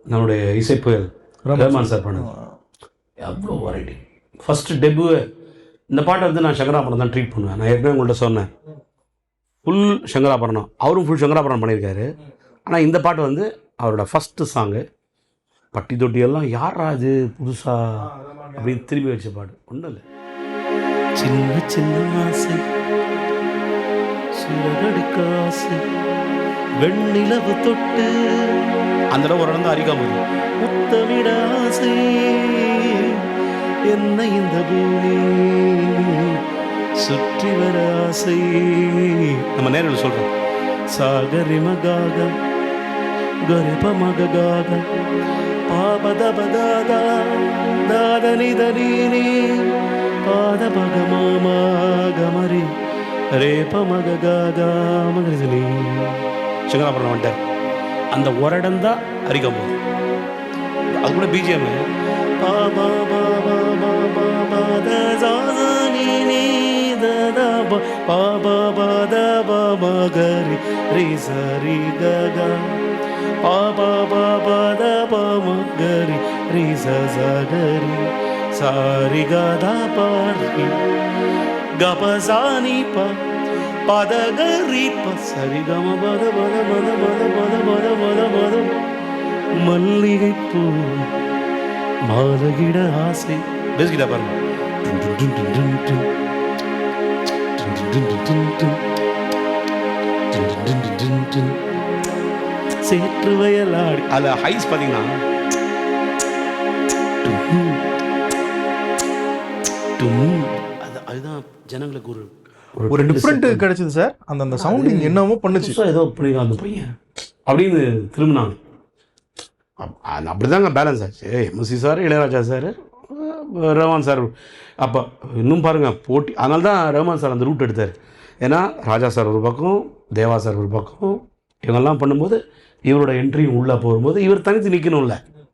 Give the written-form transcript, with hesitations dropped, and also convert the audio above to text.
நம்மளுடைய இசைப்புயல் ரஹ்மான் சார் பண்ணது. எவ்வளோ வெரைட்டி. ஃபஸ்ட்டு டெபு இந்த பாட்டை வந்து நான் சங்கராபரணம் தான் ட்ரீட் பண்ணுவேன். நான் ஏற்கனவே உங்கள்கிட்ட சொன்னேன், ஃபுல் சங்கராபரணம். அவரும் ஃபுல் சங்கராபரணம் பண்ணியிருக்காரு. ஆனால் இந்த பாட்டு வந்து அவரோட ஃபஸ்ட்டு சாங்கு. பட்டி தொட்டியெல்லாம் யாரா இது புதுசாக அப்படின்னு திரும்பி வச்ச பாட்டு. ஒன்றும் இல்லை, சின்ன சின்ன ஆசை சுரகடிக்காசை வெண்ணிலவு தொட்டு அந்த இடம் ஒரு இடம் தான் அரிக்காமல் முத்தமிட ஆசை என்ன இந்த பூமி சுற்றி வர ஆசை. நம்ம நேரில் சொல்கிறோம். சாகரி மகாக கரிப மகாக பாபத பதாதா தாதனி தனீனி பாத பக மாமா கமரி ரேப மக காகா மகரிசனி. சங்கராபரணம் வந்துட்டார். அந்த ஒரு இடம் தான் அரிக்கும் போது அது கூட பிஜிஎம் பாபா பாபா பாபா பாதனி பாபா பாத பாபா கரி ரே சரி ககா பாபா பாபா த பாமா கரி ரே சரி சாரி கதா பாரி கபசானி ப பதகரி ப சரி கம பத பத பத பத பத பத பத பத மல்லிகை பூ மாலகிட ஆசை. பேசிக்கிட்டா பாருங்க. சேற்று வயலாடி அதில் ஹைஸ் பார்த்தீங்கன்னா அதுதான் ஜனங்களுக்கு ஒரு டிஃப்ரெண்ட் கிடைச்சது சார். அந்த சவுண்டிங் என்னமோ பண்ணுச்சு, ஏதோ பண்ணிக்கலாம் அந்த பையன் அப்படின்னு திரும்பினாங்க. அப்படிதாங்க பேலன்ஸ் ஆச்சு. MSc sir, Ilaiyaraaja sir, Rahman sir. அப்போ இன்னும் பாருங்கள் போட்டி. அதனால தான் ரஹ்மான் சார் அந்த ரூட் எடுத்தார். ஏன்னா ராஜா சார் ஒரு பக்கம், தேவா சார் ஒரு பக்கம், இவங்கெல்லாம் பண்ணும்போது இவரோட என்ட்ரியும் உள்ளே போகும்போது இவர் தனித்து நிற்கணும்ல.